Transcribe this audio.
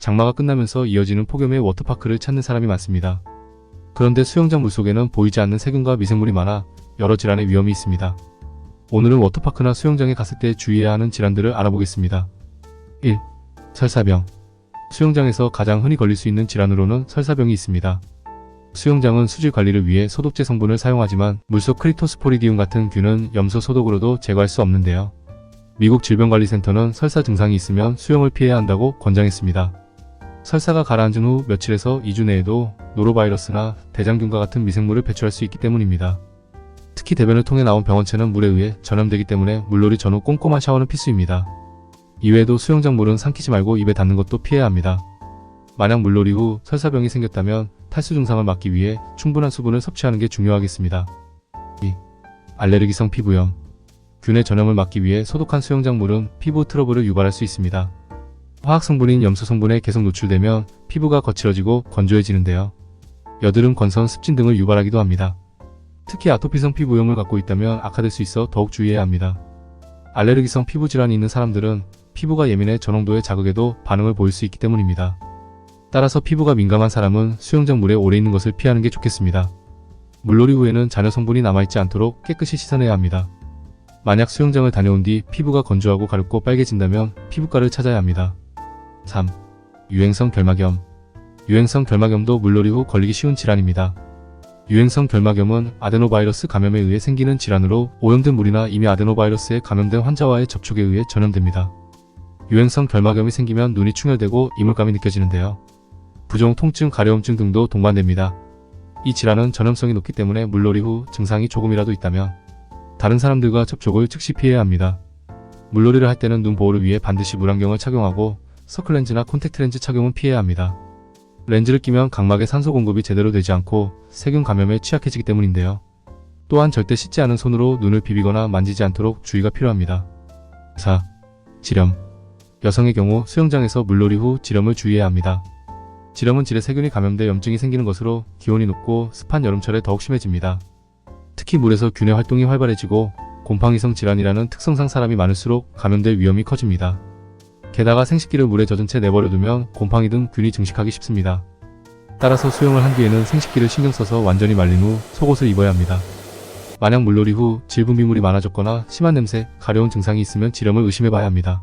장마가 끝나면서 이어지는 폭염의 워터파크를 찾는 사람이 많습니다. 그런데 수영장 물속에는 보이지 않는 세균과 미생물이 많아 여러 질환의 위험이 있습니다. 오늘은 워터파크나 수영장에 갔을 때 주의해야 하는 질환들을 알아보겠습니다. 1. 설사병. 수영장에서 가장 흔히 걸릴 수 있는 질환으로는 설사병이 있습니다. 수영장은 수질 관리를 위해 소독제 성분을 사용하지만 물속 크립토스포리디움 같은 균은 염소 소독으로도 제거할 수 없는데요. 미국 질병관리센터는 설사 증상이 있으면 수영을 피해야 한다고 권장했습니다. 설사가 가라앉은 후 며칠에서 2주 내에도 노로바이러스나 대장균과 같은 미생물을 배출할 수 있기 때문입니다. 특히 대변을 통해 나온 병원체는 물에 의해 전염되기 때문에 물놀이 전후 꼼꼼한 샤워는 필수입니다. 이외에도 수영장 물은 삼키지 말고 입에 닿는 것도 피해야 합니다. 만약 물놀이 후 설사병이 생겼다면 탈수 증상을 막기 위해 충분한 수분을 섭취하는 게 중요하겠습니다. 2. 알레르기성 피부염. 균의 전염을 막기 위해 소독한 수영장 물은 피부 트러블을 유발할 수 있습니다. 화학성분인 염소 성분에 계속 노출되면 피부가 거칠어지고 건조해지는데요. 여드름, 건선, 습진 등을 유발하기도 합니다. 특히 아토피성 피부염을 갖고 있다면 악화될 수 있어 더욱 주의해야 합니다. 알레르기성 피부 질환이 있는 사람들은 피부가 예민해 저농도의 자극에도 반응을 보일 수 있기 때문입니다. 따라서 피부가 민감한 사람은 수영장 물에 오래 있는 것을 피하는 게 좋겠습니다. 물놀이 후에는 잔여 성분이 남아있지 않도록 깨끗이 씻어내야 합니다. 만약 수영장을 다녀온 뒤 피부가 건조하고 가렵고 빨개진다면 피부과를 찾아야 합니다. 3. 유행성 결막염. 유행성 결막염도 물놀이 후 걸리기 쉬운 질환입니다. 유행성 결막염은 아데노바이러스 감염에 의해 생기는 질환으로 오염된 물이나 이미 아데노바이러스에 감염된 환자와의 접촉에 의해 전염됩니다. 유행성 결막염이 생기면 눈이 충혈되고 이물감이 느껴지는데요. 부종, 통증, 가려움증 등도 동반됩니다. 이 질환은 전염성이 높기 때문에 물놀이 후 증상이 조금이라도 있다면 다른 사람들과 접촉을 즉시 피해야 합니다. 물놀이를 할 때는 눈 보호를 위해 반드시 물안경을 착용하고 서클렌즈나 콘택트렌즈 착용은 피해야 합니다. 렌즈를 끼면 각막에 산소 공급이 제대로 되지 않고 세균 감염에 취약해지기 때문인데요. 또한 절대 씻지 않은 손으로 눈을 비비거나 만지지 않도록 주의가 필요합니다. 4. 지렴. 여성의 경우 수영장에서 물놀이 후 지렴을 주의해야 합니다. 지렴은 질에 세균이 감염돼 염증이 생기는 것으로 기온이 높고 습한 여름철에 더욱 심해집니다. 특히 물에서 균의 활동이 활발해지고 곰팡이성 질환이라는 특성상 사람이 많을수록 감염될 위험이 커집니다. 게다가 생식기를 물에 젖은 채 내버려두면 곰팡이 등 균이 증식하기 쉽습니다. 따라서 수영을 한 뒤에는 생식기를 신경 써서 완전히 말린 후 속옷을 입어야 합니다. 만약 물놀이 후 질분비물이 많아졌거나 심한 냄새, 가려운 증상이 있으면 지렴을 의심해 봐야 합니다.